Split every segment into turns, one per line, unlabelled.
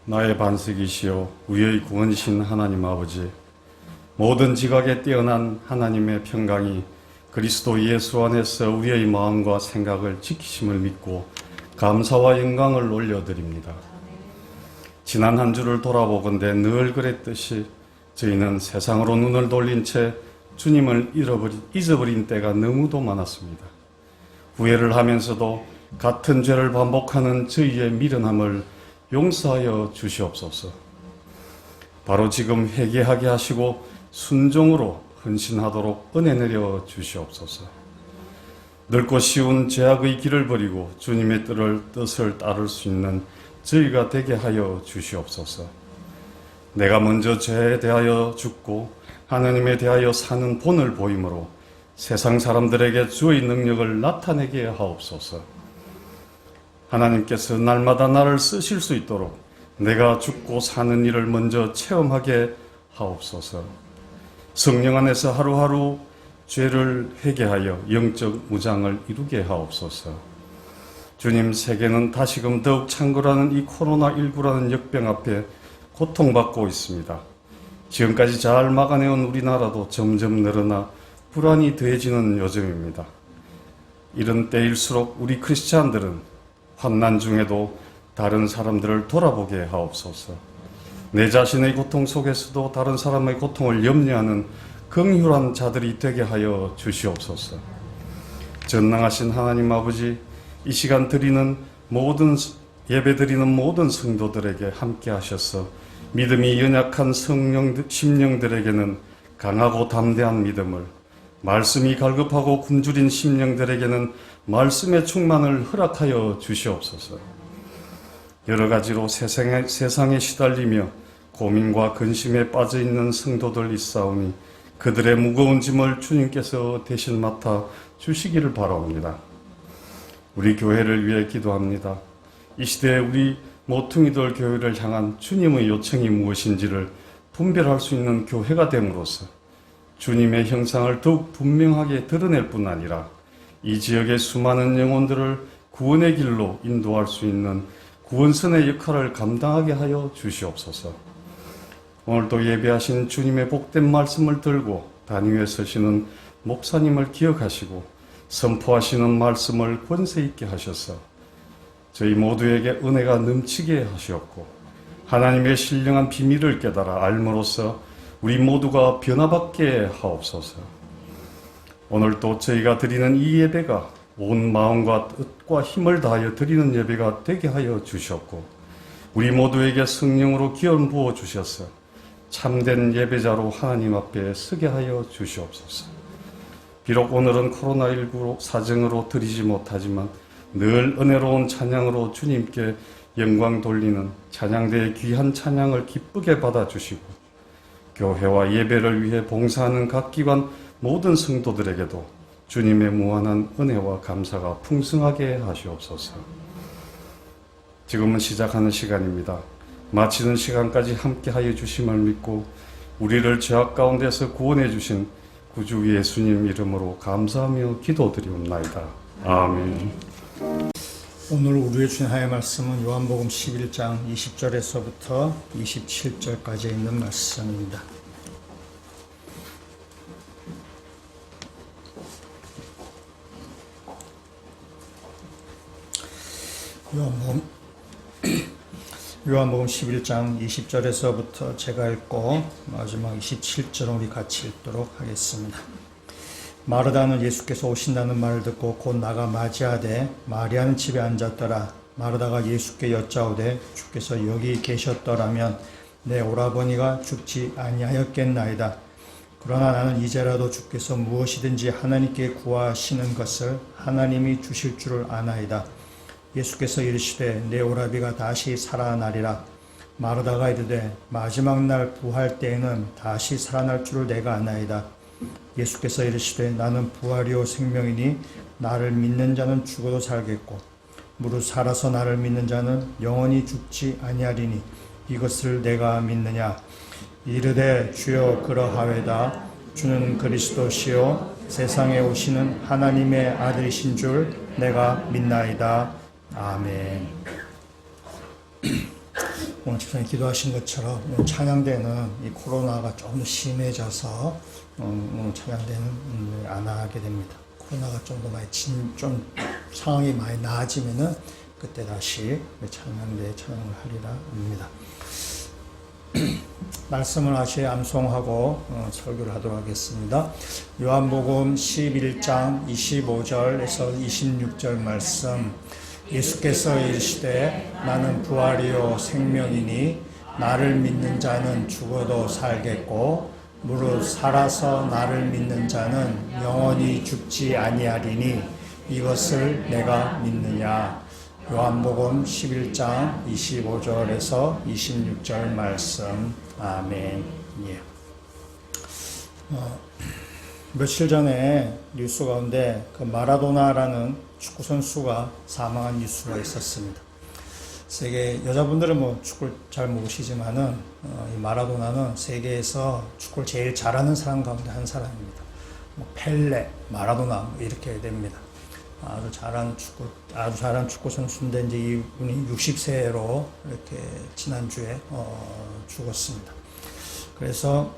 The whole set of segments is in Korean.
나의 반석이시요 우리의 구원이신 하나님 아버지, 모든 지각에 뛰어난 하나님의 평강이 그리스도 예수 안에서 우리의 마음과 생각을 지키심을 믿고 감사와 영광을 올려드립니다. 지난 한 주를 돌아보건대 늘 그랬듯이 저희는 세상으로 눈을 돌린 채 주님을 잊어버린 때가 너무도 많았습니다. 후회를 하면서도 같은 죄를 반복하는 저희의 미련함을 용서하여 주시옵소서. 바로 지금 회개하게 하시고 순종으로 헌신하도록 은혜 내려 주시옵소서. 늙고 쉬운 죄악의 길을 버리고 주님의 뜻을 따를 수 있는 저희가 되게 하여 주시옵소서. 내가 먼저 죄에 대하여 죽고 하나님에 대하여 사는 본을 보임으로 세상 사람들에게 주의 능력을 나타내게 하옵소서. 하나님께서 날마다 나를 쓰실 수 있도록 내가 죽고 사는 일을 먼저 체험하게 하옵소서. 성령 안에서 하루하루 죄를 회개하여 영적 무장을 이루게 하옵소서. 주님, 세계는 다시금 더욱 창궐하는 이 코로나19라는 역병 앞에 고통받고 있습니다. 지금까지 잘 막아내온 우리나라도 점점 늘어나 불안이 더해지는 요즘입니다. 이런 때일수록 우리 크리스찬들은 환난 중에도 다른 사람들을 돌아보게 하옵소서. 내 자신의 고통 속에서도 다른 사람의 고통을 염려하는 긍휼한 자들이 되게 하여 주시옵소서. 전능하신 하나님 아버지, 이 시간 예배 드리는 모든 성도들에게 함께 하셔서 믿음이 연약한 심령들에게는 강하고 담대한 믿음을, 말씀이 갈급하고 굶주린 심령들에게는 말씀의 충만을 허락하여 주시옵소서. 여러 가지로 세상에 시달리며 고민과 근심에 빠져있는 성도들 있사오니 그들의 무거운 짐을 주님께서 대신 맡아 주시기를 바라옵니다. 우리 교회를 위해 기도합니다. 이 시대에 우리 모퉁이돌 교회를 향한 주님의 요청이 무엇인지를 분별할 수 있는 교회가 됨으로써 주님의 형상을 더욱 분명하게 드러낼 뿐 아니라 이 지역의 수많은 영혼들을 구원의 길로 인도할 수 있는 구원선의 역할을 감당하게 하여 주시옵소서. 오늘도 예배하신 주님의 복된 말씀을 들고 단위에 서시는 목사님을 기억하시고 선포하시는 말씀을 권세 있게 하셔서 저희 모두에게 은혜가 넘치게 하시옵고 하나님의 신령한 비밀을 깨달아 알므로써 우리 모두가 변화받게 하옵소서. 오늘도 저희가 드리는 이 예배가 온 마음과 뜻과 힘을 다하여 드리는 예배가 되게 하여 주셨고 우리 모두에게 성령으로 기름 부어 주셔서 참된 예배자로 하나님 앞에 서게 하여 주시옵소서. 비록 오늘은 코로나19 사정으로 드리지 못하지만 늘 은혜로운 찬양으로 주님께 영광 돌리는 찬양대의 귀한 찬양을 기쁘게 받아주시고 교회와 예배를 위해 봉사하는 각 기관 모든 성도들에게도 주님의 무한한 은혜와 감사가 풍성하게 하시옵소서. 지금은 시작하는 시간입니다. 마치는 시간까지 함께하여 주심을 믿고 우리를 죄악 가운데서 구원해 주신 구주 예수님 이름으로 감사하며 기도드리옵나이다. 아멘.
오늘 우리의 주신 하나님의 말씀은 요한복음 11장 20절에서부터 27절까지 있는 말씀입니다. 요한복음 11장 20절에서부터 제가 읽고 마지막 27절은 우리 같이 읽도록 하겠습니다. 마르다는 예수께서 오신다는 말을 듣고 곧 나가 맞이하되 마리아는 집에 앉았더라. 마르다가 예수께 여짜오되 주께서 여기 계셨더라면 내 오라버니가 죽지 아니하였겠나이다. 그러나 나는 이제라도 주께서 무엇이든지 하나님께 구하시는 것을 하나님이 주실 줄을 아나이다. 예수께서 이르시되 내 오라비가 다시 살아나리라. 마르다가 이르되 마지막 날 부활 때에는 다시 살아날 줄을 내가 아나이다. 예수께서 이르시되 나는 부활이요 생명이니 나를 믿는 자는 죽어도 살겠고 무릇 살아서 나를 믿는 자는 영원히 죽지 아니하리니 이것을 내가 믿느냐. 이르되 주여 그러하외다. 주는 그리스도시요 세상에 오시는 하나님의 아들이신 줄 내가 믿나이다. 아멘. 오늘 집사님 기도하신 것처럼 찬양대는 이 코로나가 조금 더 심해져서 오늘 찬양대는 안 하게 됩니다. 코로나가 좀 더 많이 좀 상황이 많이 나아지면은 그때 다시 찬양대 찬양을 하리라 합니다. 말씀을 다시 암송하고 설교를 하도록 하겠습니다. 요한복음 11장 25절에서 26절 말씀. 예수께서 이르시되 나는 부활이요 생명이니 나를 믿는 자는 죽어도 살겠고 무릇 살아서 나를 믿는 자는 영원히 죽지 아니하리니 이것을 내가 믿느냐. 요한복음 11장 25절에서 26절 말씀. 아멘. 예. 며칠 전에 뉴스 가운데 그 마라도나라는 축구 선수가 사망한 뉴스가 있었습니다. 세계 여자분들은 뭐 축구를 잘 모르시지만은 이 마라도나는 세계에서 축구를 제일 잘하는 사람 가운데 한 사람입니다. 뭐 펠레, 마라도나 뭐 이렇게 됩니다. 아주 잘한 축구 선수인데 이제 이분이 60세로 이렇게 지난주에 죽었습니다. 그래서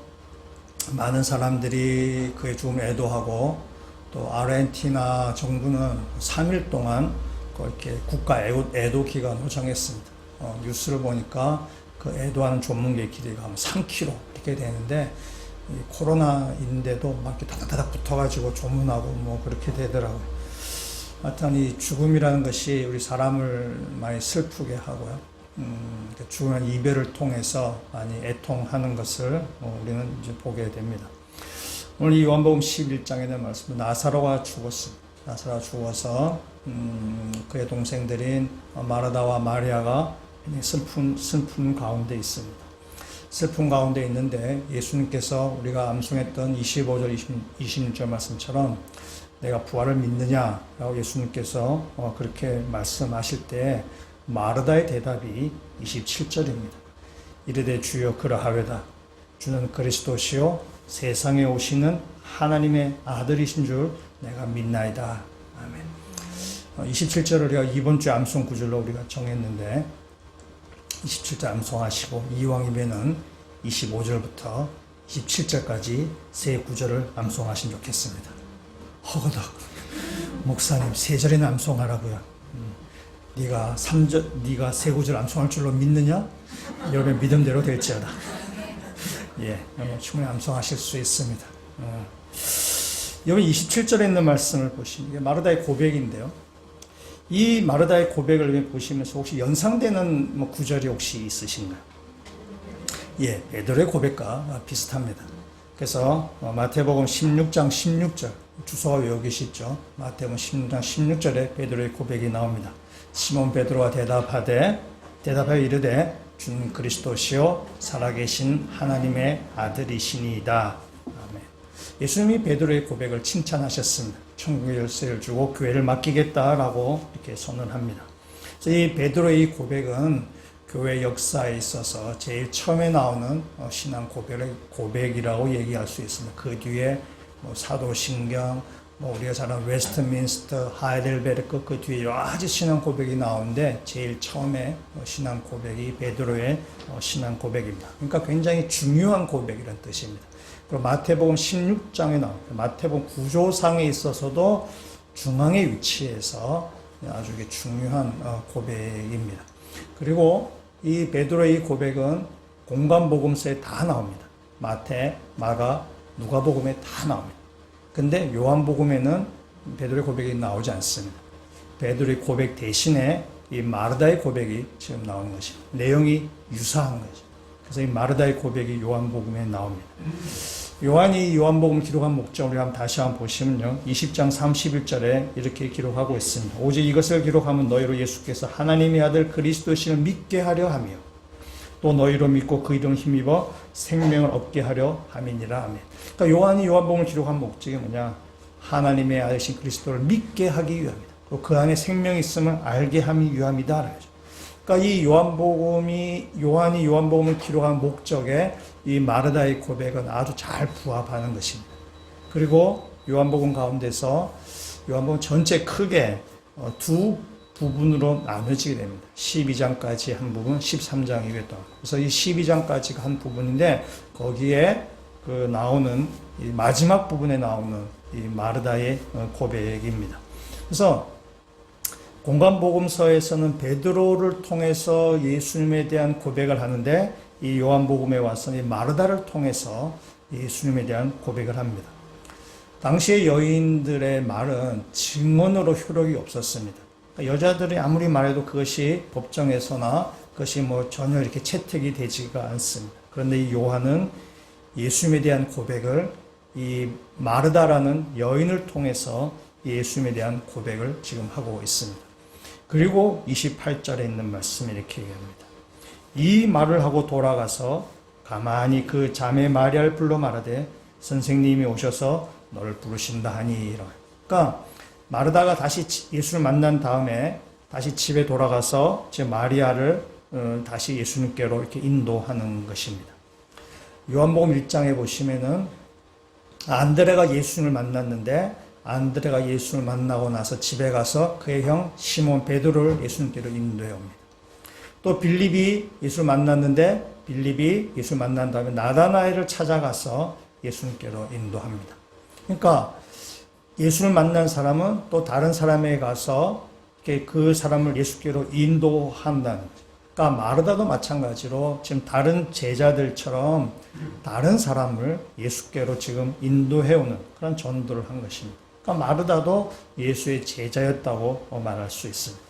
많은 사람들이 그의 죽음을 애도하고 또 아르헨티나 정부는 3일 동안 이렇게 국가 애도 기간을 정했습니다. 뉴스를 보니까 그 애도하는 전문가의 길이가 3km 이렇게 되는데 이 코로나인데도 막 이렇게 다닥다닥 붙어가지고 조문하고 뭐 그렇게 되더라고요. 하여튼 이 죽음이라는 것이 우리 사람을 많이 슬프게 하고요. 죽음은 이별을 통해서 많이 애통하는 것을 우리는 이제 보게 됩니다. 오늘 이 요한복음 11장에 대한 말씀은 나사로가 죽었습니다. 나사로가 죽어서 그의 동생들인 마르다와 마리아가 슬픈 가운데 있습니다. 슬픈 가운데 있는데 예수님께서 우리가 암송했던 25절 26절 말씀처럼 내가 부활을 믿느냐라고 예수님께서 그렇게 말씀하실 때 마르다의 대답이 27절입니다. 이르되 주여 그러하외다. 주는 그리스도시요 세상에 오시는 하나님의 아들이신 줄 내가 믿나이다. 아멘. 27절을 우리가 이번 주 암송 구절로 우리가 정했는데 27절 암송하시고 이왕이면은 25절부터 27절까지 세 구절을 암송하시면 좋겠습니다. 허거덕 목사님 세 절이나 암송하라고요. 네가 세 구절 암송할 줄로 믿느냐? 여러분 믿음대로 될지어다. 예, 충분히 암송하실 수 있습니다. 여기 27절에 있는 말씀을 보시면 이게 마르다의 고백인데요. 이 마르다의 고백을 보시면서 혹시 연상되는 뭐 구절이 혹시 있으신가요? 예, 베드로의 고백과 비슷합니다. 그래서 마태복음 16장 16절 주소가 외우기 쉽죠. 마태복음 16장 16절에 베드로의 고백이 나옵니다. 시몬 베드로가 대답하여 이르되 주는 그리스도시요 살아계신 하나님의 아들이시니이다. 아멘. 예수님이 베드로의 고백을 칭찬하셨습니다. 천국의 열쇠를 주고 교회를 맡기겠다라고 이렇게 선언합니다. 그래서 이 베드로의 이 고백은 교회 역사에 있어서 제일 처음에 나오는 신앙 고백이라고 얘기할 수 있습니다. 그 뒤에 사도신경, 우리가 잘 아는 웨스트민스터, 하이델베르크 그 뒤에 여러 가지 신앙 고백이 나오는데 제일 처음에 신앙 고백이 베드로의 신앙 고백입니다. 그러니까 굉장히 중요한 고백이라는 뜻입니다. 그리고 마태복음 16장에 나옵니다. 마태복음 구조상에 있어서도 중앙에 위치해서 아주 중요한 고백입니다. 그리고 이 베드로의 고백은 공관복음서에 다 나옵니다. 마태, 마가, 누가복음에 다 나옵니다. 근데 요한복음에는 베드로의 고백이 나오지 않습니다. 베드로의 고백 대신에 이 마르다의 고백이 지금 나오는 것입니다. 내용이 유사한 거죠. 그래서 이 마르다의 고백이 요한복음에 나옵니다. 요한이 요한복음 기록한 목적을 한번 다시 한번 보시면요. 20장 31절에 이렇게 기록하고 있습니다. 오직 이것을 기록하면 너희로 예수께서 하나님의 아들 그리스도시를 믿게 하려 하며 또 너희로 믿고 그 이름을 힘입어 생명을 얻게 하려 함이니라. 아멘. 그러니까 요한이 요한복음을 기록한 목적이 뭐냐? 하나님의 아들이신 그리스도를 믿게 하기 위함이다. 또 그 안에 생명이 있음을 알게 하기 위함이다. 그러니까 이 요한이 요한복음을 기록한 목적에 이 마르다의 고백은 아주 잘 부합하는 것입니다. 그리고 요한복음 가운데서 요한복음 전체 크게 두 부분으로 나눠지게 됩니다. 12장까지 한 부분, 13장이기도 하고. 그래서 이 12장까지가 한 부분인데 거기에 그 나오는 이 마지막 부분에 나오는 이 마르다의 고백입니다. 그래서 공간복음서에서는 베드로를 통해서 예수님에 대한 고백을 하는데 이 요한복음에 와서는 이 마르다를 통해서 예수님에 대한 고백을 합니다. 당시의 여인들의 말은 증언으로 효력이 없었습니다. 그러니까 여자들이 아무리 말해도 그것이 법정에서나 그것이 뭐 전혀 이렇게 채택이 되지가 않습니다. 그런데 이 요한은 예수님에 대한 고백을 이 마르다라는 여인을 통해서 예수님에 대한 고백을 지금 하고 있습니다. 그리고 28절에 있는 말씀이 이렇게 얘기합니다. 이 말을 하고 돌아가서 가만히 그 자매 마리아를 불러 말하되 선생님이 오셔서 너를 부르신다 하니. 그러니까 마르다가 다시 예수를 만난 다음에 다시 집에 돌아가서 제 마리아를 다시 예수님께로 이렇게 인도하는 것입니다. 요한복음 1장에 보시면은 안드레가 예수님을 만났는데 안드레가 예수를 만나고 나서 집에 가서 그의 형 시몬 베드로를 예수님께로 인도해 옵니다. 또 빌립이 예수를 만났는데 빌립이 예수를 만난 다음에 나다나엘을 찾아가서 예수님께로 인도합니다. 그러니까 예수를 만난 사람은 또 다른 사람에게 가서 그 사람을 예수께로 인도한다는 거죠. 그러니까 마르다도 마찬가지로 지금 다른 제자들처럼 다른 사람을 예수께로 지금 인도해오는 그런 전도를 한 것입니다. 그러니까 마르다도 예수의 제자였다고 말할 수 있습니다.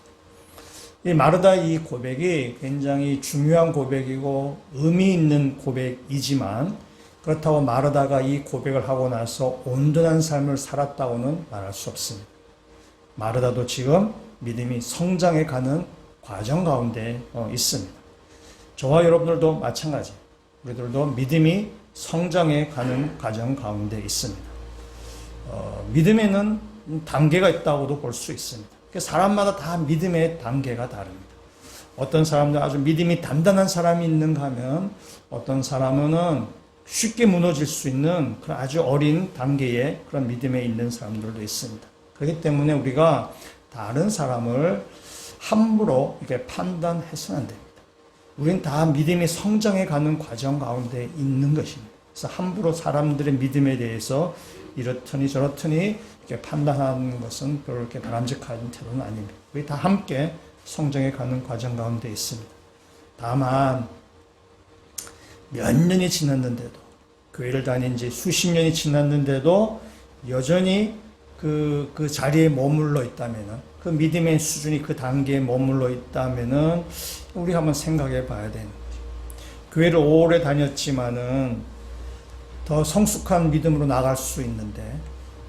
이 마르다 이 고백이 굉장히 중요한 고백이고 의미 있는 고백이지만 그렇다고 마르다가 이 고백을 하고 나서 온전한 삶을 살았다고는 말할 수 없습니다. 마르다도 지금 믿음이 성장해 가는 과정 가운데 있습니다. 저와 여러분들도 마찬가지. 우리들도 믿음이 성장해 가는 과정 가운데 있습니다. 믿음에는 단계가 있다고도 볼 수 있습니다. 사람마다 다 믿음의 단계가 다릅니다. 어떤 사람들 아주 믿음이 단단한 사람이 있는가 하면 어떤 사람은 쉽게 무너질 수 있는 그런 아주 어린 단계의 그런 믿음에 있는 사람들도 있습니다. 그렇기 때문에 우리가 다른 사람을 함부로 이렇게 판단해서는 안 됩니다. 우리는 다 믿음이 성장해 가는 과정 가운데 있는 것입니다. 그래서 함부로 사람들의 믿음에 대해서 이렇더니 저렇더니 이렇게 판단하는 것은 별로 이렇게 바람직한 태도는 아닙니다. 우리 다 함께 성장해 가는 과정 가운데 있습니다. 다만 몇 년이 지났는데도 교회를 다닌 지 수십 년이 지났는데도 여전히 그 자리에 머물러 있다면은 그 믿음의 수준이 그 단계에 머물러 있다면은 우리 한번 생각해 봐야 되는 거죠. 교회를 오래 다녔지만은 더 성숙한 믿음으로 나아갈 수 있는데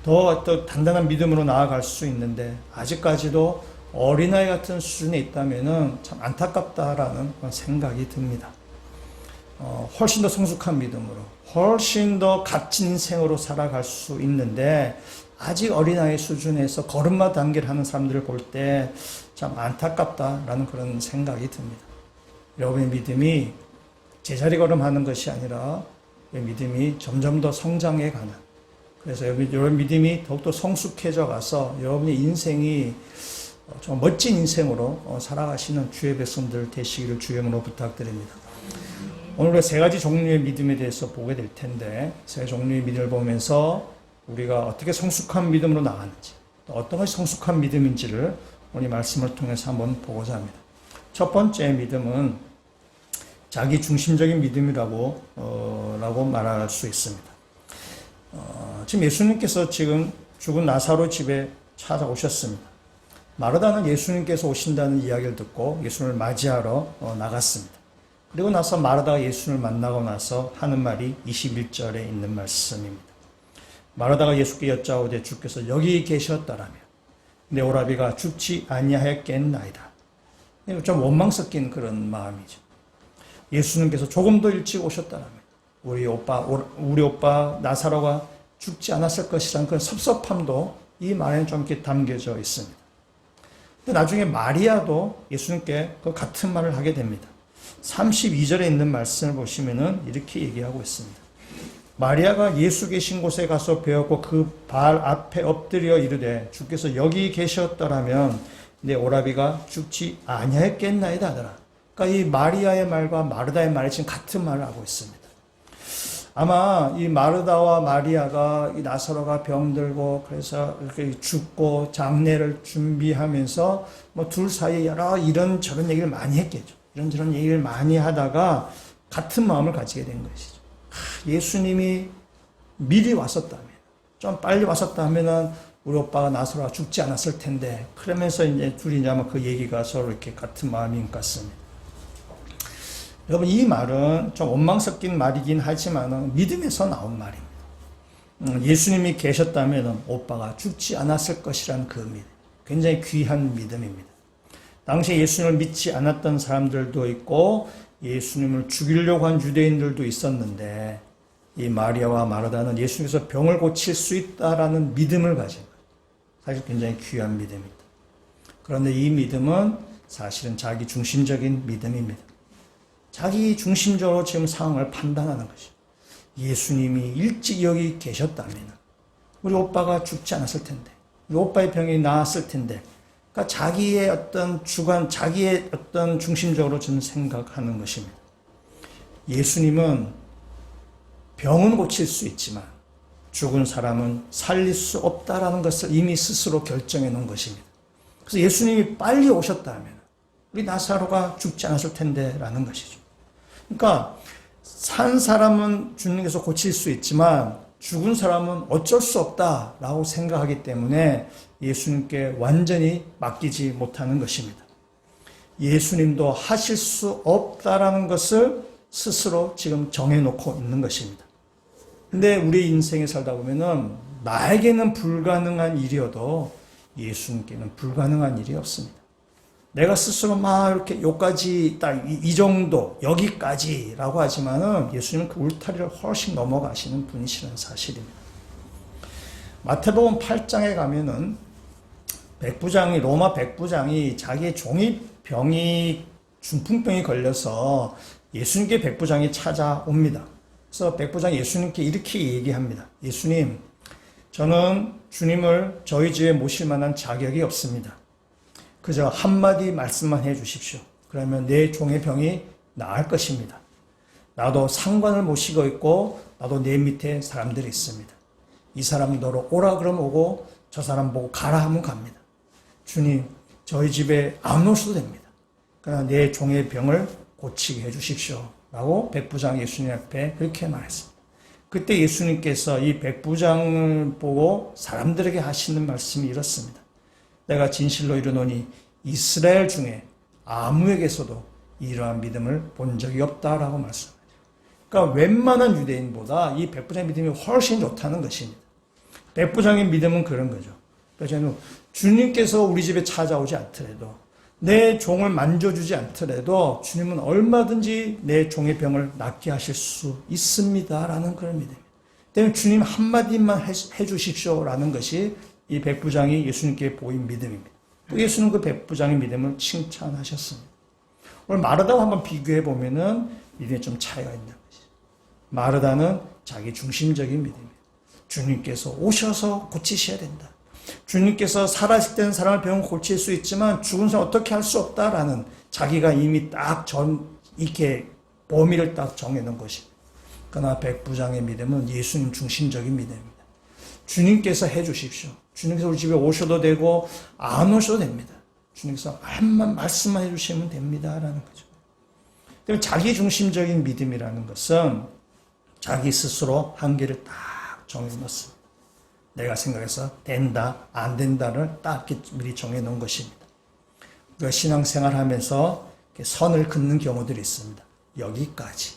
더 단단한 믿음으로 나아갈 수 있는데 아직까지도 어린아이 같은 수준에 있다면은 참 안타깝다라는 그런 생각이 듭니다. 훨씬 더 성숙한 믿음으로 훨씬 더 값진 인생으로 살아갈 수 있는데 아직 어린아이 수준에서 걸음마 단계를 하는 사람들을 볼 때 참 안타깝다라는 그런 생각이 듭니다. 여러분의 믿음이 제자리 걸음하는 것이 아니라 믿음이 점점 더 성장해 가는, 그래서 여러분 믿음이 더욱더 성숙해져 가서 여러분의 인생이 좀 멋진 인생으로 살아가시는 주의 백성들 되시기를 주님으로 부탁드립니다. 오늘 우리가 세 가지 종류의 믿음에 대해서 보게 될 텐데 세 종류의 믿음을 보면서 우리가 어떻게 성숙한 믿음으로 나가는지 또 어떤 것이 성숙한 믿음인지를 오늘 말씀을 통해서 한번 보고자 합니다. 첫 번째 믿음은 자기 중심적인 믿음이라고 말할 수 있습니다. 지금 예수님께서 지금 죽은 나사로 집에 찾아오셨습니다. 마르다는 예수님께서 오신다는 이야기를 듣고 예수님을 맞이하러 나갔습니다. 그리고 나서 마르다가 예수님을 만나고 나서 하는 말이 21절에 있는 말씀입니다. 마르다가 예수께 여짜오되 주께서 여기 계셨더라면 내 오라비가 죽지 아니하였겠나이다. 좀 원망 섞인 그런 마음이죠. 예수님께서 조금 더 일찍 오셨더라면 우리 오빠 나사로가 죽지 않았을 것이라는 그런 섭섭함도 이 말에는 좀 이렇게 담겨져 있습니다. 근데 나중에 마리아도 예수님께 그 같은 말을 하게 됩니다. 32절에 있는 말씀을 보시면은 이렇게 얘기하고 있습니다. 마리아가 예수 계신 곳에 가서 배웠고 그 발 앞에 엎드려 이르되 주께서 여기 계셨더라면 내 오라비가 죽지 아니하였겠나이다 하더라. 그러니까 이 마리아의 말과 마르다의 말이 지금 같은 말을 하고 있습니다. 아마 이 마르다와 마리아가 이 나사로가 병들고 그래서 이렇게 죽고 장례를 준비하면서 뭐 둘 사이에 여러 이런저런 얘기를 많이 했겠죠. 이런저런 얘기를 많이 하다가 같은 마음을 가지게 된 것이죠. 예수님이 미리 왔었다면, 좀 빨리 왔었다면은 우리 오빠가 나사로가 죽지 않았을 텐데, 그러면서 이제 둘이 이제 아마 그 얘기가 서로 이렇게 같은 마음인 것 같습니다. 여러분, 이 말은 좀 원망 섞인 말이긴 하지만 믿음에서 나온 말입니다. 예수님이 계셨다면 오빠가 죽지 않았을 것이라는 그 믿음. 굉장히 귀한 믿음입니다. 당시에 예수님을 믿지 않았던 사람들도 있고 예수님을 죽이려고 한 유대인들도 있었는데 이 마리아와 마르다는 예수님께서 병을 고칠 수 있다라는 믿음을 가진 거예요. 사실 굉장히 귀한 믿음입니다. 그런데 이 믿음은 사실은 자기 중심적인 믿음입니다. 자기 중심적으로 지금 상황을 판단하는 것이죠. 예수님이 일찍 여기 계셨다면 우리 오빠가 죽지 않았을 텐데, 우리 오빠의 병이 나았을 텐데, 그러니까 자기의 어떤 주관, 자기의 어떤 중심적으로 저는 생각하는 것입니다. 예수님은 병은 고칠 수 있지만 죽은 사람은 살릴 수 없다라는 것을 이미 스스로 결정해 놓은 것입니다. 그래서 예수님이 빨리 오셨다면 우리 나사로가 죽지 않았을 텐데 라는 것이죠. 그러니까 산 사람은 주님께서 고칠 수 있지만 죽은 사람은 어쩔 수 없다라고 생각하기 때문에 예수님께 완전히 맡기지 못하는 것입니다. 예수님도 하실 수 없다라는 것을 스스로 지금 정해놓고 있는 것입니다. 근데 우리 인생에 살다 보면은 나에게는 불가능한 일이어도 예수님께는 불가능한 일이 없습니다. 내가 스스로 막 이렇게 요까지 딱 이 정도 여기까지라고 하지만은 예수님은 그 울타리를 훨씬 넘어가시는 분이시라는 사실입니다. 마태복음 8장에 가면은 로마 백부장이 자기의 종이 병이 중풍병이 걸려서 예수님께 백부장이 찾아옵니다. 그래서 백부장이 예수님께 이렇게 얘기합니다. 예수님, 저는 주님을 저희 집에 모실 만한 자격이 없습니다. 그저 한마디 말씀만 해 주십시오. 그러면 내 종의 병이 나을 것입니다. 나도 상관을 모시고 있고 나도 내 밑에 사람들이 있습니다. 이 사람이 너로 오라 그러면 오고 저 사람 보고 가라 하면 갑니다. 주님, 저희 집에 안 오셔도 됩니다. 그러나 내 종의 병을 고치게 해 주십시오. 라고 백부장 예수님 앞에 그렇게 말했습니다. 그때 예수님께서 이 백부장을 보고 사람들에게 하시는 말씀이 이렇습니다. 내가 진실로 이르노니 이스라엘 중에 아무에게서도 이러한 믿음을 본 적이 없다라고 말씀합니다. 그러니까 웬만한 유대인보다 이 백부장의 믿음이 훨씬 좋다는 것입니다. 백부장의 믿음은 그런 거죠. 그래서 주님께서 우리 집에 찾아오지 않더라도 내 종을 만져주지 않더라도 주님은 얼마든지 내 종의 병을 낫게 하실 수 있습니다라는 그런 믿음입니다. 때문에 주님 한마디만 해주십시오라는 것이 이 백부장이 예수님께 보인 믿음입니다. 또 예수는 그 백부장의 믿음을 칭찬하셨습니다. 오늘 마르다와 한번 비교해 보면은 믿음에 좀 차이가 있는 것이죠. 마르다는 자기 중심적인 믿음입니다. 주님께서 오셔서 고치셔야 된다. 주님께서 살아있을 때는 사람을 병을 고칠 수 있지만 죽은 사람 어떻게 할 수 없다라는 자기가 이미 딱 이렇게 범위를 딱 정해놓은 것입니다. 그러나 백부장의 믿음은 예수님 중심적인 믿음입니다. 주님께서 해주십시오. 주님께서 우리 집에 오셔도 되고 안 오셔도 됩니다. 주님께서 한만 말씀만 해주시면 됩니다라는 거죠. 그럼 자기 중심적인 믿음이라는 것은 자기 스스로 한계를 딱 정해놓습니다. 내가 생각해서 된다, 안 된다를 딱 이렇게 미리 정해놓은 것입니다. 우리가 신앙생활 하면서 선을 긋는 경우들이 있습니다. 여기까지.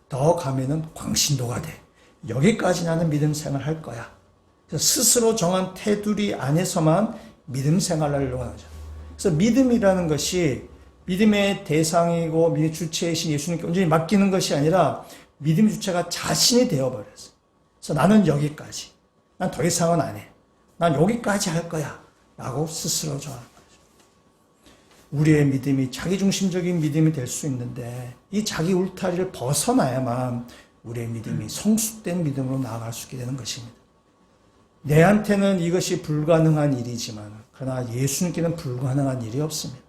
더 가면은 광신도가 돼. 여기까지 나는 믿음 생활 할 거야. 그래서 스스로 정한 테두리 안에서만 믿음 생활을 하려고 하죠. 그래서 믿음이라는 것이 믿음의 대상이고 믿음의 주체이신 예수님께 온전히 맡기는 것이 아니라 믿음의 주체가 자신이 되어버렸어요. 그래서 나는 여기까지. 난 더 이상은 안 해. 난 여기까지 할 거야. 라고 스스로 정하는 거죠. 우리의 믿음이 자기중심적인 믿음이 될 수 있는데 이 자기 울타리를 벗어나야만 우리의 믿음이 성숙된 믿음으로 나아갈 수 있게 되는 것입니다. 내한테는 이것이 불가능한 일이지만 그러나 예수님께는 불가능한 일이 없습니다.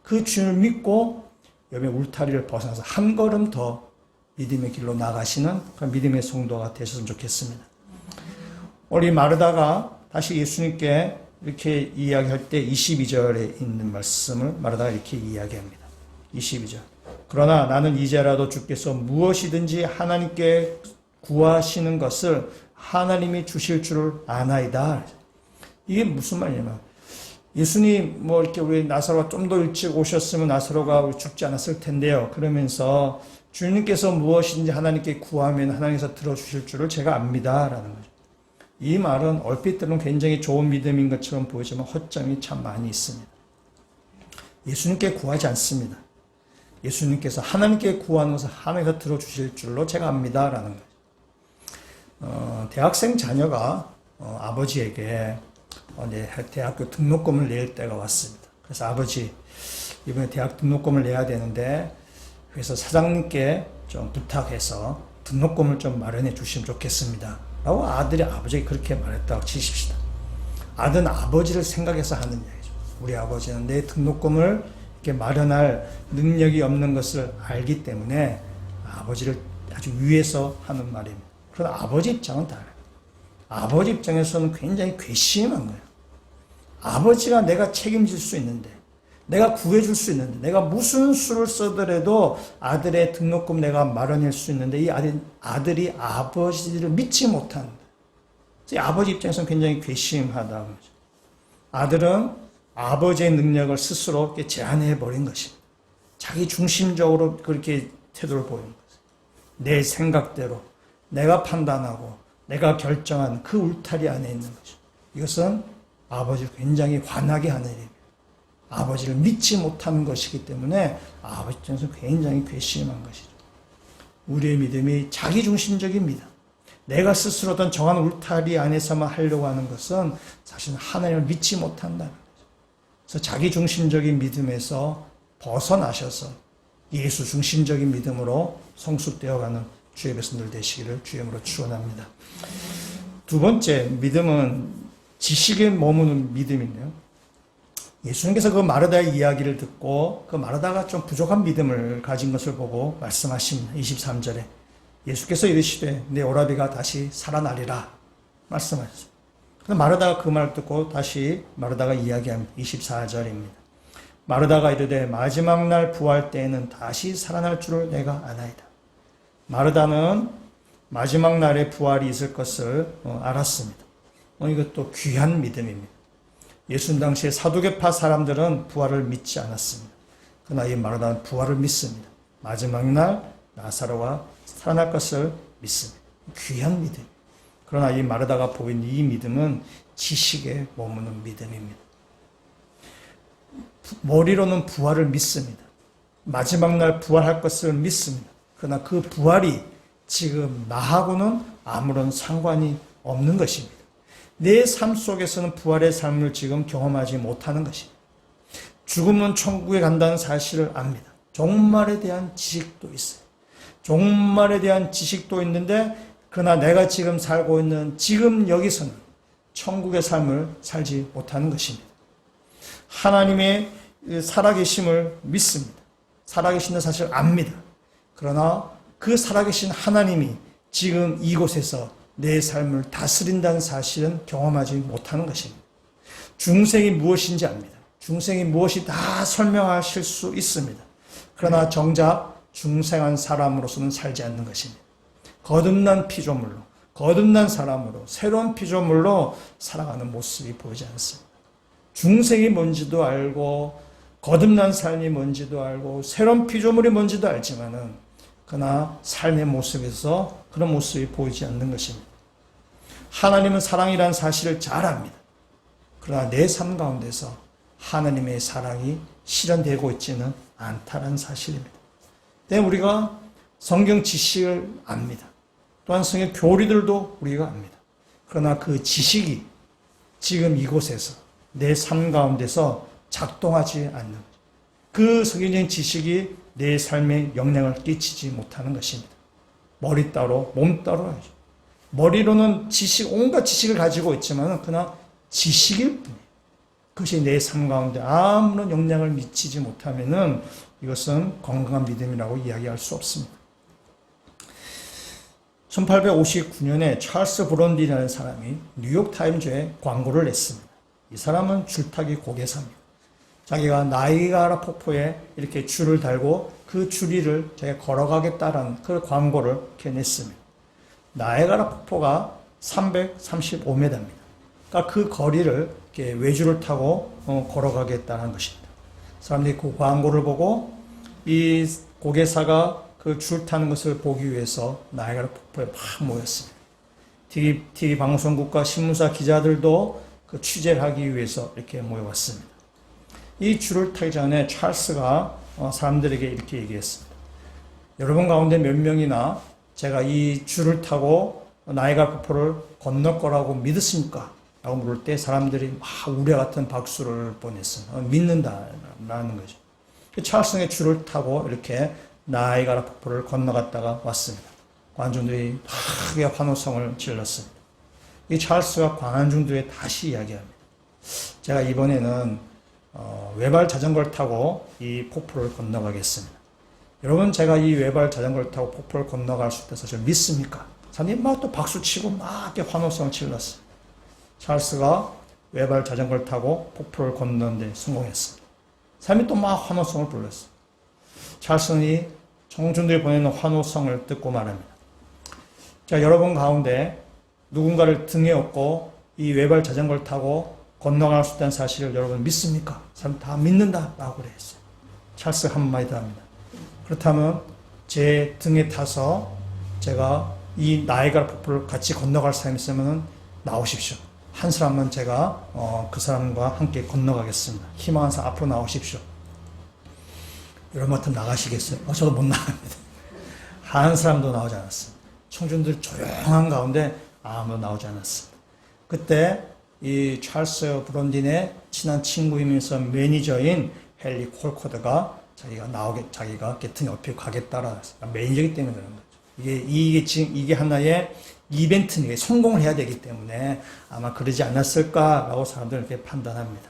그 주님을 믿고 여러분의 울타리를 벗어나서 한 걸음 더 믿음의 길로 나가시는 그런 믿음의 성도가 되셨으면 좋겠습니다. 우리 마르다가 다시 예수님께 이렇게 이야기할 때 22절에 있는 말씀을 마르다가 이렇게 이야기합니다. 22절. 그러나 나는 이제라도 주께서 무엇이든지 하나님께 구하시는 것을 하나님이 주실 줄을 아나이다. 이게 무슨 말이냐면 예수님 뭐 이렇게 우리 나사로가 좀 더 일찍 오셨으면 나사로가 죽지 않았을 텐데요. 그러면서 주님께서 무엇인지 하나님께 구하면 하나님께서 들어주실 줄을 제가 압니다. 라는 거죠. 이 말은 얼핏 들으면 굉장히 좋은 믿음인 것처럼 보이지만 허점이 참 많이 있습니다. 예수님께 구하지 않습니다. 예수님께서 하나님께 구하는 것을 하나님께서 들어주실 줄로 제가 압니다. 라는 거죠. 대학생 자녀가 아버지에게 대학교 등록금을 낼 때가 왔습니다. 그래서 아버지, 이번에 대학 등록금을 내야 되는데 그래서 사장님께 좀 부탁해서 등록금을 좀 마련해 주시면 좋겠습니다. 라고 아들이 아버지에게 그렇게 말했다고 치십시다. 아들은 아버지를 생각해서 하는 얘기죠. 우리 아버지는 내 등록금을 이렇게 마련할 능력이 없는 것을 알기 때문에 아버지를 아주 위해서 하는 말입니다. 그러나 아버지 입장은 달라요. 아버지 입장에서는 굉장히 괘씸한 거예요. 아버지가 내가 책임질 수 있는데, 내가 구해줄 수 있는데, 내가 무슨 수를 써더라도 아들의 등록금 내가 마련할 수 있는데, 이 아들이 아버지를 믿지 못한다. 아버지 입장에서는 굉장히 괘씸하다는 거죠. 아들은 아버지의 능력을 스스로 제한해 버린 것입니다. 자기 중심적으로 그렇게 태도를 보이는 거죠. 내 생각대로, 내가 판단하고, 내가 결정한 그 울타리 안에 있는 거죠. 이것은 아버지를 굉장히 화나게 하는 일입니다. 아버지를 믿지 못하는 것이기 때문에 아버지 입장에서 굉장히 괘씸한 것이죠. 우리의 믿음이 자기중심적인 믿음, 내가 스스로 어떤 정한 울타리 안에서만 하려고 하는 것은 사실 하나님을 믿지 못한다는 거죠. 그래서 자기중심적인 믿음에서 벗어나셔서 예수 중심적인 믿음으로 성숙되어가는 주의 백성들 되시기를 주님으로 축원합니다. 두 번째 믿음은 지식에 머무는 믿음인데요. 예수님께서 그 마르다의 이야기를 듣고 그 마르다가 좀 부족한 믿음을 가진 것을 보고 말씀하십니다. 23절에 예수께서 이르시되 내 오라비가 다시 살아나리라 말씀하셨습니다. 마르다가 그 말을 듣고 다시 마르다가 이야기합니다. 24절입니다. 마르다가 이르되 마지막 날 부활 때에는 다시 살아날 줄을 내가 아나이다. 마르다는 마지막 날에 부활이 있을 것을 알았습니다. 이것도 귀한 믿음입니다. 예수님 당시에 사두개파 사람들은 부활을 믿지 않았습니다. 그러나 이 마르다는 부활을 믿습니다. 마지막 날 나사로가 살아날 것을 믿습니다. 귀한 믿음. 그러나 이 마르다가 보인 이 믿음은 지식에 머무는 믿음입니다. 머리로는 부활을 믿습니다. 마지막 날 부활할 것을 믿습니다. 그러나 그 부활이 지금 나하고는 아무런 상관이 없는 것입니다. 내 삶 속에서는 부활의 삶을 지금 경험하지 못하는 것입니다. 죽으면 천국에 간다는 사실을 압니다. 종말에 대한 지식도 있어요. 종말에 대한 지식도 있는데 그러나 내가 지금 살고 있는 지금 여기서는 천국의 삶을 살지 못하는 것입니다. 하나님의 살아계심을 믿습니다. 살아계신다는 사실을 압니다. 그러나 그 살아계신 하나님이 지금 이곳에서 내 삶을 다스린다는 사실은 경험하지 못하는 것입니다. 중생이 무엇인지 압니다. 중생이 무엇이 다 설명하실 수 있습니다. 그러나 정작 중생한 사람으로서는 살지 않는 것입니다. 거듭난 피조물로, 거듭난 사람으로, 새로운 피조물로 살아가는 모습이 보이지 않습니다. 중생이 뭔지도 알고, 거듭난 삶이 뭔지도 알고, 새로운 피조물이 뭔지도 알지만은, 그러나 삶의 모습에서 그런 모습이 보이지 않는 것입니다. 하나님은 사랑이라는 사실을 잘 압니다. 그러나 내 삶 가운데서 하나님의 사랑이 실현되고 있지는 않다는 사실입니다. 때문에 우리가 성경 지식을 압니다. 또한 성경 교리들도 우리가 압니다. 그러나 그 지식이 지금 이곳에서 내 삶 가운데서 작동하지 않는 거죠. 그 성경적인 지식이 내 삶에 영향을 끼치지 못하는 것입니다. 머리 따로 몸 따로 하죠. 머리로는 온갖 지식을 가지고 있지만 그러나 지식일 뿐이에요. 그것이 내 삶 가운데 아무런 영향을 미치지 못하면은 이것은 건강한 믿음이라고 이야기할 수 없습니다. 1859년에 찰스 브론디라는 사람이 뉴욕타임즈에 광고를 냈습니다. 이 사람은 줄타기 고개사입니다. 자기가 나이아가라 폭포에 이렇게 줄을 달고 그 줄 위를 자기가 걸어가겠다라는 그 광고를 이렇게 냈습니다. 나이아가라 폭포가 335m입니다. 그러니까 그 거리를 이렇게 외줄을 타고 걸어가겠다는 것입니다. 사람들이 그 광고를 보고 이 고개사가 그 줄 타는 것을 보기 위해서 나이아가라 폭포에 막 모였습니다. TV 방송국과 신문사 기자들도 그 취재를 하기 위해서 이렇게 모여왔습니다. 이 줄을 타기 전에 찰스가 사람들에게 이렇게 얘기했습니다. 여러분 가운데 몇 명이나 제가 이 줄을 타고 나이아가라 폭포를 건널 거라고 믿으십니까? 라고 물을 때 사람들이 막 우레 같은 박수를 보냈습니다. 믿는다라는 거죠. 찰스는 줄을 타고 이렇게 나이아가라 폭포를 건너갔다가 왔습니다. 관중들이 크게 환호성을 질렀습니다. 이 찰스가 관중들에 다시 이야기합니다. 제가 이번에는 외발 자전거를 타고 이 폭포를 건너가겠습니다. 여러분, 제가 이 외발 자전거를 타고 폭포를 건너갈 수 있어서 좀 믿습니까? 사람들이 막 또 박수치고 막 이렇게 환호성을 질렀어요. 찰스가 외발 자전거를 타고 폭포를 건너는데 성공했습니다. 사람이 또 막 환호성을 불렀어요. 찰스는 청중들이 보내는 환호성을 듣고 말합니다. 자, 여러분 가운데 누군가를 등에 업고 이 외발 자전거를 타고 건너갈 수 있다는 사실을 여러분 믿습니까? 사람 다 믿는다라고 그랬어요. 찰스 한마디 더 합니다. 그렇다면 제 등에 타서 제가 이 나이아가라 폭포를 같이 건너갈 사람이 있으면 나오십시오. 한 사람은 제가 그 사람과 함께 건너가겠습니다. 희망한 사람 앞으로 나오십시오. 여러분 같으면 나가시겠어요? 저도 못 나갑니다. 한 사람도 나오지 않았습니다. 청중들 조용한 가운데 아무도 나오지 않았습니다. 그때 이 찰스 브론딘의 친한 친구이면서 매니저인 헨리 콜코드가 자기가 등 옆에 가겠다라 매니저이기 때문에 그런 거죠. 이게 하나의 이벤트니까 성공을 해야 되기 때문에 아마 그러지 않았을까라고 사람들은 이렇게 판단합니다.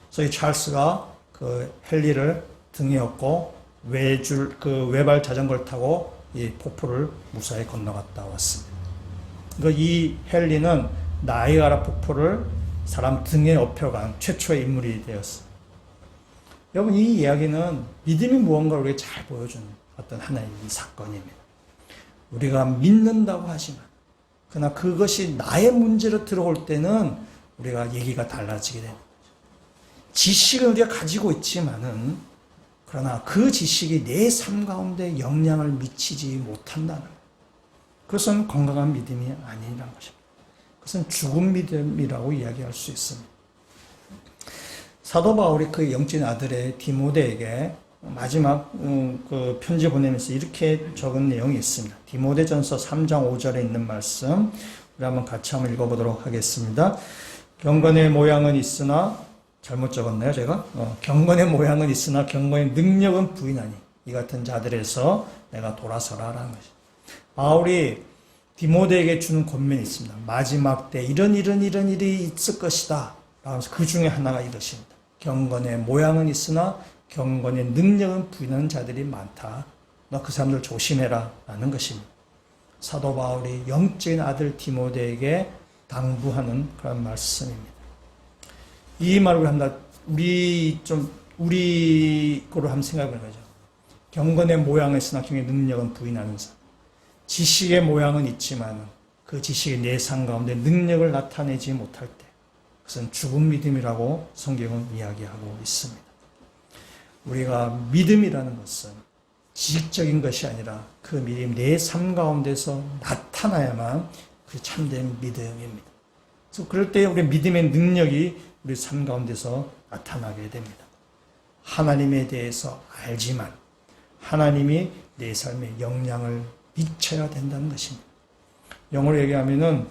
그래서 이 찰스가 그 헨리를 등에 업고 외발 자전거를 타고 이 폭포를 무사히 건너갔다 왔습니다. 이 헨리는 나이아가라 폭포를 사람 등에 업혀간 최초의 인물이 되었습니다. 여러분, 이 이야기는 믿음이 무언가를 우리에게 잘 보여주는 어떤 하나의 사건입니다. 우리가 믿는다고 하지만 그러나 그것이 나의 문제로 들어올 때는 우리가 얘기가 달라지게 되는 거죠. 지식을 우리가 가지고 있지만은 그러나 그 지식이 내 삶 가운데 영향을 미치지 못한다는 거예요. 그것은 건강한 믿음이 아니라는 것입니다. 그것은 죽은 믿음이라고 이야기할 수 있습니다. 사도 바울이 그 영적인 아들의 디모데에게 마지막 그 편지 보내면서 이렇게 적은 내용이 있습니다. 디모데전서 3장 5절에 있는 말씀 우리 한번 같이 한번 읽어보도록 하겠습니다. 경건의 모양은 있으나 잘못 적었나요 제가? 경건의 모양은 있으나 경건의 능력은 부인하니 이 같은 자들에서 내가 돌아서라라는 것이죠. 바울이 디모데에게 주는 권면이 있습니다. 마지막 때 이런 일이 있을 것이다 라면서 그 중에 하나가 이것입니다. 경건의 모양은 있으나 경건의 능력은 부인하는 자들이 많다. 너 그 사람들 조심해라 라는 것입니다. 사도 바울이 영적인 아들 디모데에게 당부하는 그런 말씀입니다. 이 말을 한다. 우리 거로 한번 생각해 보는 거죠. 경건의 모양은 있으나 경건의 능력은 부인하는 사람. 지식의 모양은 있지만 그 지식이 내 삶 가운데 능력을 나타내지 못할 때 그것은 죽은 믿음이라고 성경은 이야기하고 있습니다. 우리가 믿음이라는 것은 지식적인 것이 아니라 그 믿음이 내 삶 가운데서 나타나야만 그 참된 믿음입니다. 그래서 그럴 때 우리 믿음의 능력이 우리 삶 가운데서 나타나게 됩니다. 하나님에 대해서 알지만 하나님이 내 삶에 영향을 미쳐야 된다는 것입니다. 영어로 얘기하면은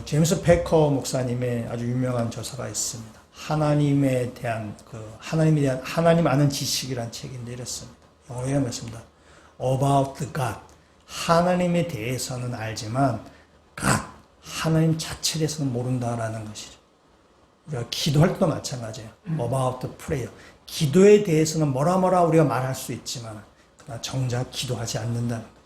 제임스 패커 목사님의 아주 유명한 저서가 있습니다. 하나님에 대한 하나님 아는 지식이란 책인데 이렇습니다. 영어로 얘기하면 있습니다. About the God. 하나님에 대해서는 알지만 각 하나님 자체에 대해서는 모른다라는 것이죠. 우리가 기도할 때도 마찬가지예요. About the prayer. 기도에 대해서는 뭐라 우리가 말할 수 있지만 그러나 정작 기도하지 않는다는 거죠.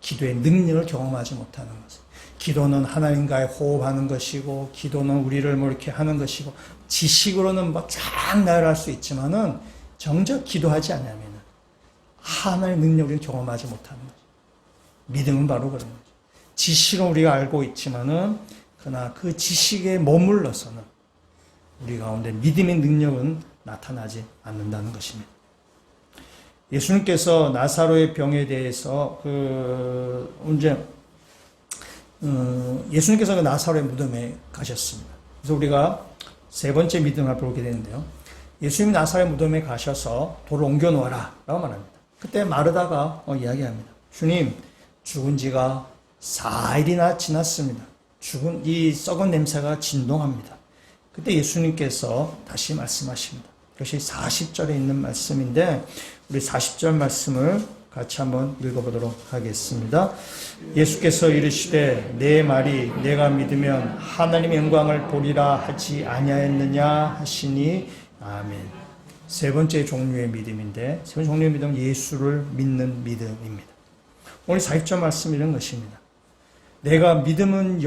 기도의 능력을 경험하지 못하는 것은. 기도는 하나님과의 호흡하는 것이고, 기도는 우리를 뭐 이렇게 하는 것이고, 지식으로는 막 쫙 나열할 수 있지만은 정작 기도하지 않으면 하나님의 능력을 경험하지 못하는 거죠. 믿음은 바로 그런 거죠. 지식은 우리가 알고 있지만은 그러나 그 지식에 머물러서는 우리 가운데 믿음의 능력은 나타나지 않는다는 것입니다. 예수님께서 나사로의 병에 대해서 예수님께서 그 나사로의 무덤에 가셨습니다. 그래서 우리가 세 번째 믿음을 보게 되는데요. 예수님이 나사로의 무덤에 가셔서 돌을 옮겨 놓아라 라고 말합니다. 그때 마르다가 이야기합니다. 주님, 죽은 지가 4일이나 지났습니다. 이 썩은 냄새가 진동합니다. 그때 예수님께서 다시 말씀하십니다. 그것이 40절에 있는 말씀인데 우리 40절 말씀을 같이 한번 읽어보도록 하겠습니다. 예수께서 이르시되 내 말이 내가 믿으면 하나님의 영광을 보리라 하지 아니하였느냐 하시니 아멘. 세 번째 종류의 믿음인데 세 번째 종류의 믿음은 예수를 믿는 믿음입니다. 오늘 40절 말씀 이런 것입니다. 네가 믿으면은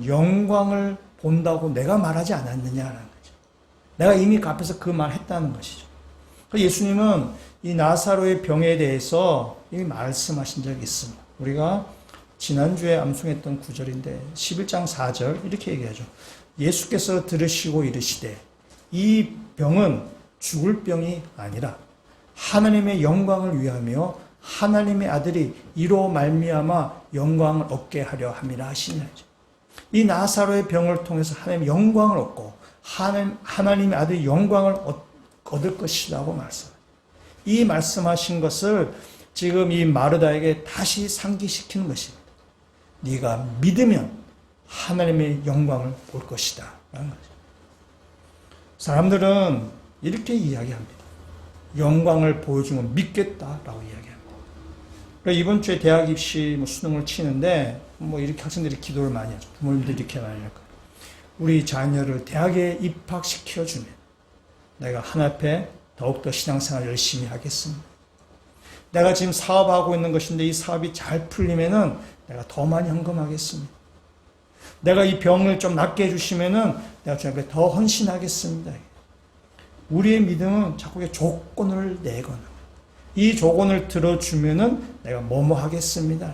영광을 본다고 내가 말하지 않았느냐라는 거죠. 내가 이미 그 앞에서 그 말 했다는 것이죠. 예수님은 이 나사로의 병에 대해서 이미 말씀하신 적이 있습니다. 우리가 지난주에 암송했던 구절인데 11장 4절 이렇게 얘기하죠. 예수께서 들으시고 이르시되 이 병은 죽을 병이 아니라 하나님의 영광을 위하며 하나님의 아들이 이로 말미암아 영광을 얻게 하려 함이라 하시니라. 이 나사로의 병을 통해서 하나님의 영광을 얻고 하나님의 아들이 영광을 얻을 것이라고 말씀합니다. 이 말씀하신 것을 지금 이 마르다에게 다시 상기시키는 것입니다. 네가 믿으면 하나님의 영광을 볼 것이다 라는 거죠. 사람들은 이렇게 이야기합니다. 영광을 보여주면 믿겠다라고 이야기합니다. 이번 주에 대학 입시 수능을 치는데 이렇게 학생들이 기도를 많이 하죠. 부모님들이 이렇게 많이 할 거예요. 우리 자녀를 대학에 입학시켜주면 내가 하나님께 더욱더 신앙생활 열심히 하겠습니다. 내가 지금 사업하고 있는 것인데 이 사업이 잘 풀리면은 내가 더 많이 헌금하겠습니다. 내가 이 병을 좀 낫게 해주시면은 내가 주님께 더 헌신하겠습니다. 우리의 믿음은 자꾸 조건을 내거나 이 조건을 들어주면은 내가 뭐뭐 하겠습니다.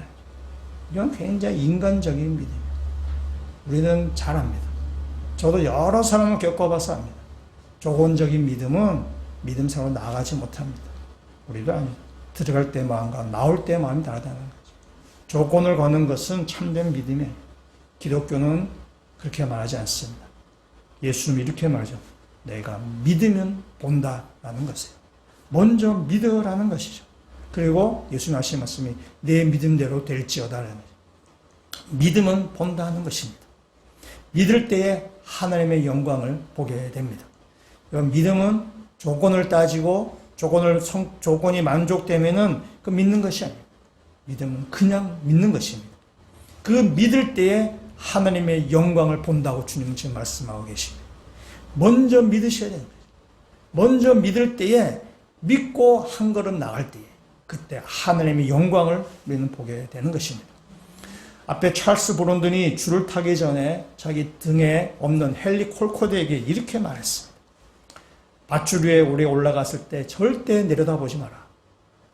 이건 굉장히 인간적인 믿음이에요. 우리는 잘 압니다. 저도 여러 사람을 겪어봐서 압니다. 조건적인 믿음은 믿음생활로 나아가지 못합니다. 우리도 아닙니다. 들어갈 때 마음과 나올 때 마음이 다르다는 거죠. 조건을 거는 것은 참된 믿음이에요. 기독교는 그렇게 말하지 않습니다. 예수님이 이렇게 말하죠. 내가 믿으면 본다라는 것이에요. 먼저 믿으라는 것이죠. 그리고 예수님 하신 말씀이 내 믿음대로 될지어다라는 거죠. 믿음은 본다는 것입니다. 믿을 때에 하나님의 영광을 보게 됩니다. 믿음은 조건을 따지고 조건이 만족되면은 그 믿는 것이 아니에요. 믿음은 그냥 믿는 것입니다. 그 믿을 때에 하나님의 영광을 본다고 주님은 지금 말씀하고 계십니다. 먼저 믿으셔야 됩니다. 먼저 믿을 때에 믿고 한 걸음 나갈 때에 그때 하나님의 영광을 우리는 보게 되는 것입니다. 앞에 찰스 브론든이 줄을 타기 전에 자기 등에 없는 헨리 콜코드에게 이렇게 말했습니다. 밧줄 위에 오래 올라갔을 때 절대 내려다보지 마라.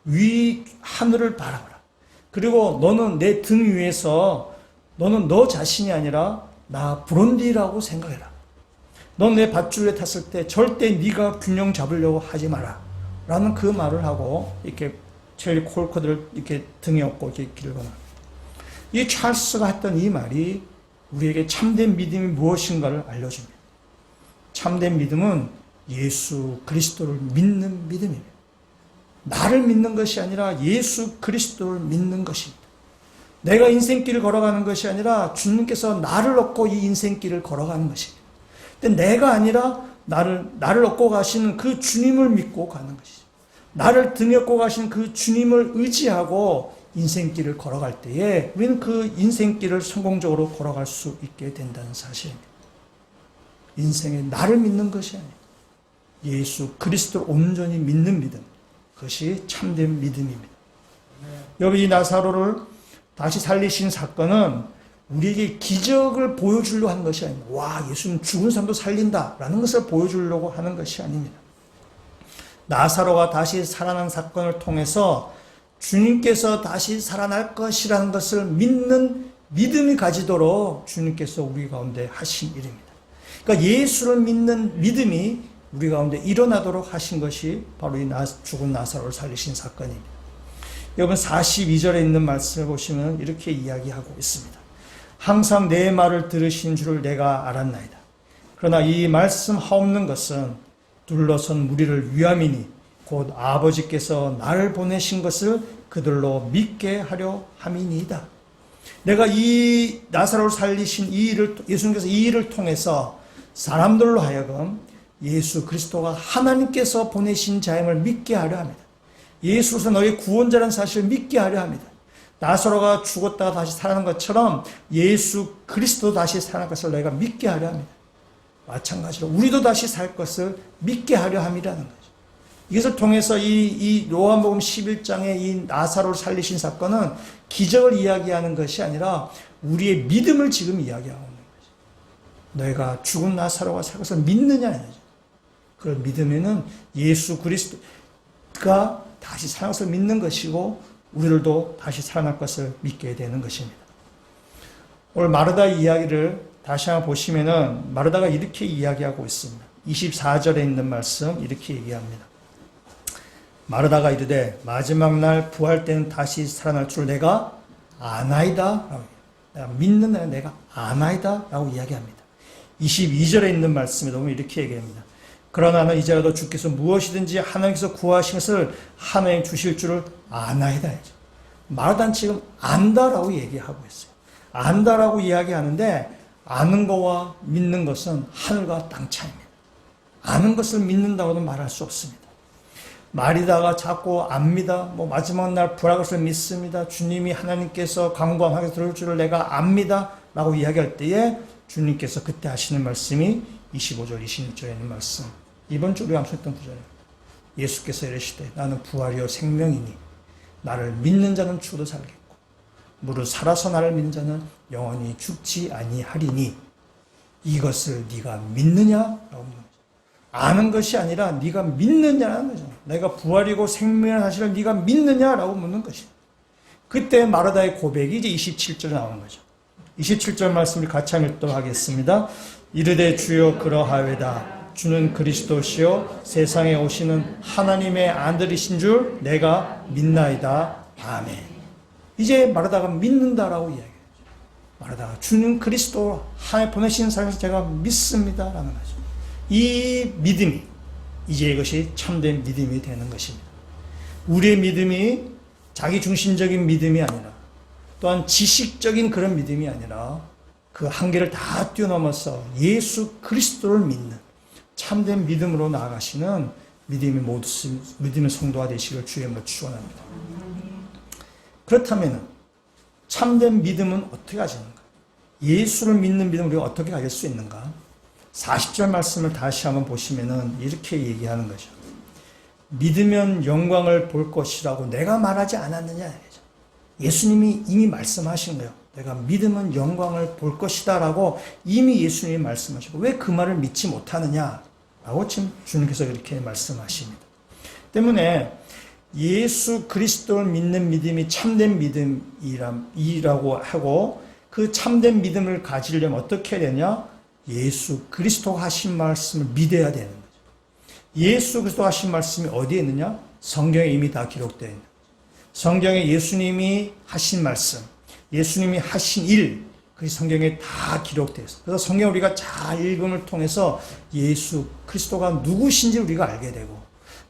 위 하늘을 바라보라. 그리고 너는 내 등 위에서 너는 너 자신이 아니라 나 브론디라고 생각해라. 넌 내 밧줄 위에 탔을 때 절대 네가 균형 잡으려고 하지 마라. 라는 그 말을 하고 이렇게 헨리 콜코드를 이렇게 등에 업고 이렇게 길거나. 이 찰스가 했던 이 말이 우리에게 참된 믿음이 무엇인가를 알려줍니다. 참된 믿음은 예수 그리스도를 믿는 믿음입니다. 나를 믿는 것이 아니라 예수 그리스도를 믿는 것입니다. 내가 인생길을 걸어가는 것이 아니라 주님께서 나를 얻고 이 인생길을 걸어가는 것입니다. 근데 내가 아니라 나를 얻고 가시는 그 주님을 믿고 가는 것이죠. 나를 등에 업고 가신 그 주님을 의지하고 인생길을 걸어갈 때에 우리는 그 인생길을 성공적으로 걸어갈 수 있게 된다는 사실입니다. 인생에 나를 믿는 것이 아니에요. 예수 그리스도를 온전히 믿는 믿음. 그것이 참된 믿음입니다. 여기 이 나사로를 다시 살리신 사건은 우리에게 기적을 보여주려고 하는 것이 아닙니다. 와, 예수는 죽은 사람도 살린다라는 것을 보여주려고 하는 것이 아닙니다. 나사로가 다시 살아난 사건을 통해서 주님께서 다시 살아날 것이라는 것을 믿는 믿음이 가지도록 주님께서 우리 가운데 하신 일입니다. 그러니까 예수를 믿는 믿음이 우리 가운데 일어나도록 하신 것이 바로 이 죽은 나사로를 살리신 사건입니다. 여러분 42절에 있는 말씀을 보시면 이렇게 이야기하고 있습니다. 항상 내 말을 들으신 줄을 내가 알았나이다. 그러나 이 말씀 하옵는 것은 둘러선 무리를 위함이니 곧 아버지께서 나를 보내신 것을 그들로 믿게 하려 함이니이다. 내가 이 나사로를 살리신 이 일을, 예수님께서 이 일을 통해서 사람들로 하여금 예수 그리스도가 하나님께서 보내신 자임을 믿게 하려 합니다. 예수로서 너의 구원자라는 사실을 믿게 하려 합니다. 나사로가 죽었다가 다시 살아난 것처럼 예수 그리스도 다시 살아날 것을 너희가 믿게 하려 합니다. 마찬가지로 우리도 다시 살 것을 믿게 하려 함이라는 거죠. 이것을 통해서 이 요한복음 11장의 이 나사로를 살리신 사건은 기적을 이야기하는 것이 아니라 우리의 믿음을 지금 이야기하고 있는 거죠. 너희가 죽은 나사로가 살 것을 믿느냐는 거죠. 그걸 믿으면은 예수 그리스도가 다시 살아날 것을 믿는 것이고 우리들도 다시 살아날 것을 믿게 되는 것입니다. 오늘 마르다 이야기를 다시 한번 보시면은 마르다가 이렇게 이야기하고 있습니다. 24절에 있는 말씀 이렇게 얘기합니다. 마르다가 이르되 마지막 날 부활 때는 다시 살아날 줄 내가 아나이다. 내가 믿는 날 내가 아나이다 라고 이야기합니다. 22절에 있는 말씀에 보면 이렇게 얘기합니다. 그러나 나는 이제라도 주께서 무엇이든지 하나님께서 구하신 것을 하나님 주실 줄을 아나이다. 마르다는 지금 안다라고 얘기하고 있어요. 안다라고 이야기하는데 아는 것과 믿는 것은 하늘과 땅 차이입니다. 아는 것을 믿는다고는 말할 수 없습니다. 마리다가 자꾸 압니다. 마지막 날 부활할 것을 믿습니다. 주님이 하나님께서 강구함하게 들을 줄을 내가 압니다. 라고 이야기할 때에 주님께서 그때 하시는 말씀이 25절, 26절에 있는 말씀. 이번 주 우리가 암송했던 구절이에요. 예수께서 이르시되 나는 부활이요 생명이니 나를 믿는 자는 죽어도 살겠고 무릇 살아서 나를 믿는 자는 영원히 죽지 아니하리니 이것을 네가 믿느냐? 라고 묻는 거죠. 아는 것이 아니라 네가 믿느냐라는 거죠. 내가 부활이고 생명이라는 사실을 네가 믿느냐라고 묻는 것이죠. 그때 마르다의 고백이 이제 27절에 나오는 거죠. 27절 말씀을 같이 한번 읽도록 하겠습니다. 이르되 주여 그러하외다. 주는 그리스도시요 세상에 오시는 하나님의 아들이신 줄 내가 믿나이다. 아멘. 이제 마르다가 믿는다라고 이야기해요. 마르다가 주는 그리스도 하나님 보내신 사람에서 제가 믿습니다라는 거죠. 이 믿음이 이제 이것이 참된 믿음이 되는 것입니다. 우리의 믿음이 자기 중심적인 믿음이 아니라 또한 지식적인 그런 믿음이 아니라 그 한계를 다 뛰어넘어서 예수 그리스도를 믿는 참된 믿음으로 나아가시는 믿음의 성도가 되시길 주의 이름으로 축원합니다. 그렇다면 참된 믿음은 어떻게 가지는가? 예수를 믿는 믿음을 우리가 어떻게 가질 수 있는가? 40절 말씀을 다시 한번 보시면은 이렇게 얘기하는 거죠. 믿으면 영광을 볼 것이라고 내가 말하지 않았느냐? 예수님이 이미 말씀하신 거예요. 내가 믿으면 영광을 볼 것이다 라고 이미 예수님이 말씀하시고 왜 그 말을 믿지 못하느냐 라고 지금 주님께서 이렇게 말씀하십니다. 때문에 예수 그리스도를 믿는 믿음이 참된 믿음이라고 하고 그 참된 믿음을 가지려면 어떻게 해야 되냐? 예수 그리스도가 하신 말씀을 믿어야 되는 거죠. 예수 그리스도가 하신 말씀이 어디에 있느냐? 성경에 이미 다 기록되어 있는 거죠. 성경에 예수님이 하신 말씀, 예수님이 하신 일, 그 성경에 다 기록되어 있어요. 그래서 성경 우리가 잘 읽음을 통해서 예수 그리스도가 누구신지 우리가 알게 되고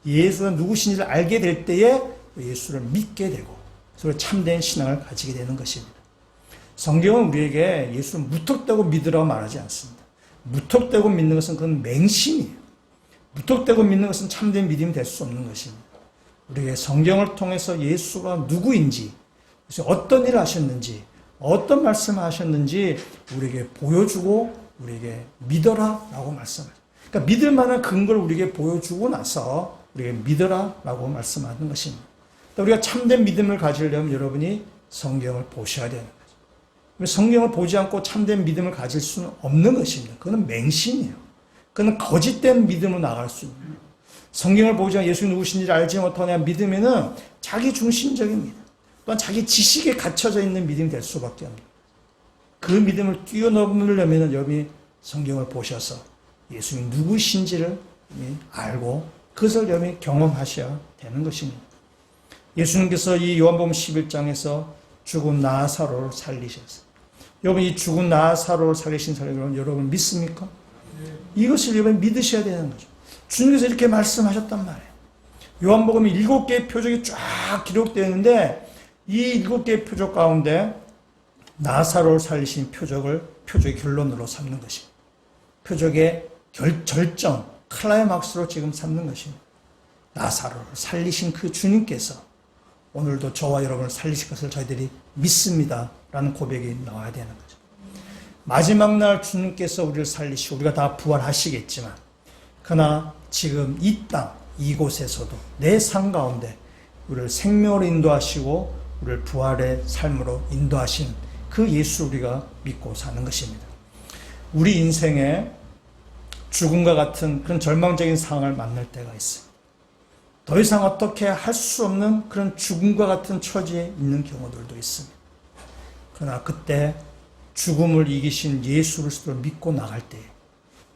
예수가 누구신지를 알게 될 때에 예수를 믿게 되고 그래서 참된 신앙을 가지게 되는 것입니다. 성경은 우리에게 예수를 무턱대고 믿으라고 말하지 않습니다. 무턱대고 믿는 것은 그건 맹신이에요. 무턱대고 믿는 것은 참된 믿음이 될 수 없는 것입니다. 우리의 성경을 통해서 예수가 누구인지, 어떤 일을 하셨는지, 어떤 말씀을 하셨는지 우리에게 보여주고 우리에게 믿어라 라고 말씀하죠. 그러니까 믿을 만한 근거를 우리에게 보여주고 나서 우리에게 믿어라 라고 말씀하는 것입니다. 우리가 참된 믿음을 가지려면 여러분이 성경을 보셔야 되는 거죠. 성경을 보지 않고 참된 믿음을 가질 수는 없는 것입니다. 그건 맹신이에요. 그건 거짓된 믿음으로 나갈 수 있는 거예요. 성경을 보지 않고 예수님 누구신지를 알지 못하는 믿음에는 자기 중심적입니다. 또한 자기 지식에 갇혀져 있는 믿음이 될 수밖에 없는 거예요. 그 믿음을 뛰어넘으려면 여러분이 성경을 보셔서 예수님 누구신지를 알고 그것을 여러분이 경험하셔야 되는 것입니다. 예수님께서 이 요한복음 11장에서 죽은 나사로를 살리셨어요. 여러분 이 죽은 나사로를 살리신 사람을 여러분 믿습니까? 이것을 여러분 믿으셔야 되는 거죠. 주님께서 이렇게 말씀하셨단 말이에요. 요한복음이 7개의 표적이 쫙 기록되어 있는데 이 7개의 표적 가운데 나사로를 살리신 표적의 결론으로 삼는 것입니다. 표적의 절정, 클라이막스로 지금 삼는 것입니다. 나사로를 살리신 그 주님께서 오늘도 저와 여러분을 살리실 것을 저희들이 믿습니다. 라는 고백이 나와야 되는 거죠. 마지막 날 주님께서 우리를 살리시고 우리가 다 부활하시겠지만 그러나 지금 이 땅, 이곳에서도 내 삶 가운데 우리를 생명으로 인도하시고 우리를 부활의 삶으로 인도하신 그 예수 우리가 믿고 사는 것입니다. 우리 인생에 죽음과 같은 그런 절망적인 상황을 만날 때가 있어요. 더 이상 어떻게 할 수 없는 그런 죽음과 같은 처지에 있는 경우들도 있습니다. 그러나 그때 죽음을 이기신 예수 그리스도를 믿고 나갈 때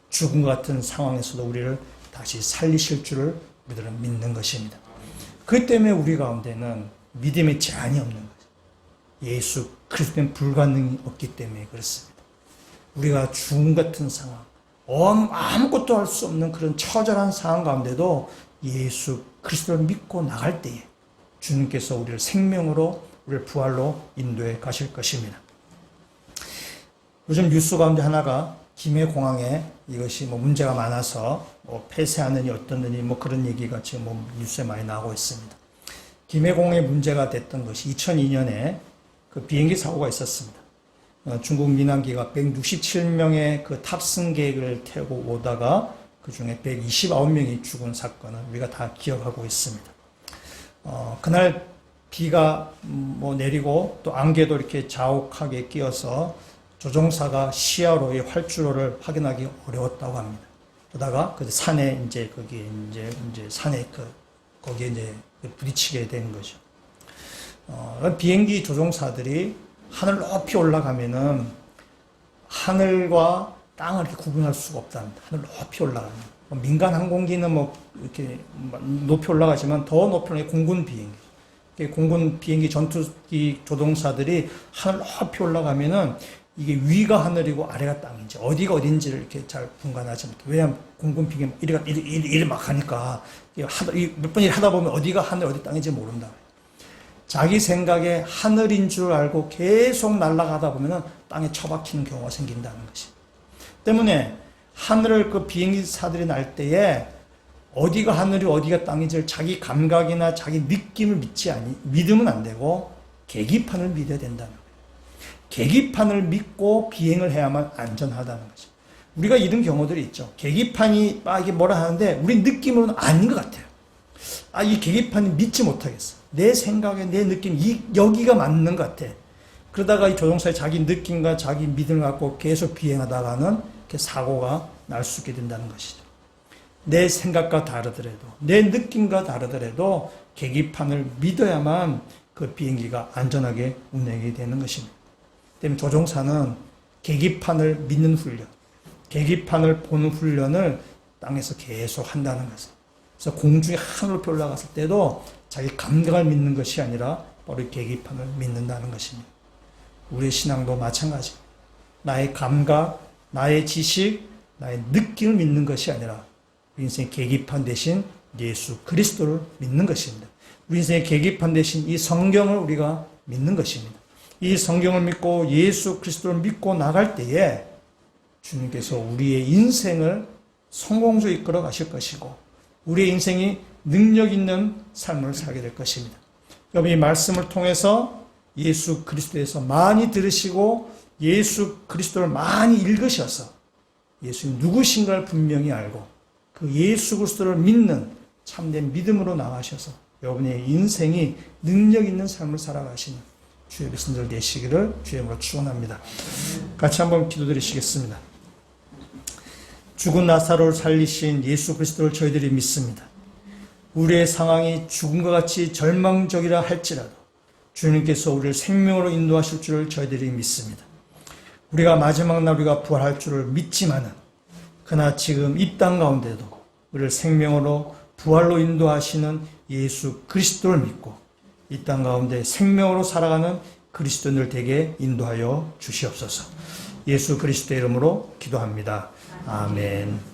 죽음 같은 상황에서도 우리를 다시 살리실 줄을 우리들은 믿는 것입니다. 그 때문에 우리 가운데는 믿음의 제한이 없는 거죠. 예수 그리스도는 불가능이 없기 때문에 그렇습니다. 우리가 죽음 같은 상황, 아무것도 할 수 없는 그런 처절한 상황 가운데도 예수 그리스도를 믿고 나갈 때에 주님께서 우리를 생명으로 우리를 부활로 인도해 가실 것입니다. 요즘 뉴스 가운데 하나가 김해공항에 이것이 문제가 많아서 폐쇄하느니 어떠느니 그런 얘기가 지금 뉴스에 많이 나오고 있습니다. 김해공항에 문제가 됐던 것이 2002년에 그 비행기 사고가 있었습니다. 중국 민항기가 167명의 그 탑승객을 태우고 오다가 그 중에 129명이 죽은 사건을 우리가 다 기억하고 있습니다. 그날 비가 내리고 또 안개도 이렇게 자욱하게 끼어서 조종사가 시야로의 활주로를 확인하기 어려웠다고 합니다. 그러다가 그 산에 거기에 산에 거기에 부딪히게 된 거죠. 비행기 조종사들이 하늘 높이 올라가면은 하늘과 땅을 이렇게 구분할 수가 없답니다. 하늘 높이 올라가면. 민간 항공기는 이렇게 높이 올라가지만 더 높이 올라가면 공군 비행기. 공군 비행기 전투기 조종사들이 하늘 높이 올라가면은 이게 위가 하늘이고 아래가 땅인지 어디가 어딘지를 이렇게 잘 분간하지 못해요. 왜냐하면 공군 비행기 이리 막 하니까 몇 번 일 하다 보면 어디가 하늘 어디 땅인지 모른다. 자기 생각에 하늘인 줄 알고 계속 날아가다 보면 땅에 처박히는 경우가 생긴다는 것이. 때문에 하늘을 그 비행기사들이 날 때에 어디가 하늘이 어디가 땅인지를 자기 감각이나 자기 느낌을 믿으면 안 되고 계기판을 믿어야 된다는 거예요. 계기판을 믿고 비행을 해야만 안전하다는 거죠. 우리가 이런 경우들이 있죠. 계기판이 이게 뭐라 하는데 우리 느낌으로는 아닌 것 같아요. 이 계기판이 믿지 못하겠어. 내 생각에 내 느낌 여기가 맞는 것 같아. 그러다가 이 조종사의 자기 느낌과 자기 믿음을 갖고 계속 비행하다가는 이렇게 사고가 날 수 있게 된다는 것이죠. 내 생각과 다르더라도 내 느낌과 다르더라도 계기판을 믿어야만 그 비행기가 안전하게 운행이 되는 것입니다. 때문에 조종사는 계기판을 믿는 훈련, 계기판을 보는 훈련을 땅에서 계속 한다는 것입니다. 그래서 공중에 하늘로 올라갔을 때도 자기 감각을 믿는 것이 아니라 바로 계기판을 믿는다는 것입니다. 우리의 신앙도 마찬가지. 나의 감각, 나의 지식, 나의 느낌을 믿는 것이 아니라 우리 인생의 계기판 대신 예수 그리스도를 믿는 것입니다. 우리 인생의 계기판 대신 이 성경을 우리가 믿는 것입니다. 이 성경을 믿고 예수 그리스도를 믿고 나갈 때에 주님께서 우리의 인생을 성공적으로 이끌어 가실 것이고 우리의 인생이 능력 있는 삶을 살게 될 것입니다. 여러분 이 말씀을 통해서 예수 그리스도에서 많이 들으시고 예수 그리스도를 많이 읽으셔서 예수님 누구신가를 분명히 알고 그 예수 그리스도를 믿는 참된 믿음으로 나가셔서 여러분의 인생이 능력 있는 삶을 살아가시는 주의 백성들 되시기를 주의 이름으로 축원합니다. 같이 한번 기도드리시겠습니다. 죽은 나사로를 살리신 예수 그리스도를 저희들이 믿습니다. 우리의 상황이 죽음과 같이 절망적이라 할지라도 주님께서 우리를 생명으로 인도하실 줄을 저희들이 믿습니다. 우리가 마지막 날 우리가 부활할 줄을 믿지만은 그러나 지금 이 땅 가운데도 우리를 생명으로 부활로 인도하시는 예수 그리스도를 믿고 이 땅 가운데 생명으로 살아가는 그리스도인들 되게 인도하여 주시옵소서. 예수 그리스도의 이름으로 기도합니다. 아멘.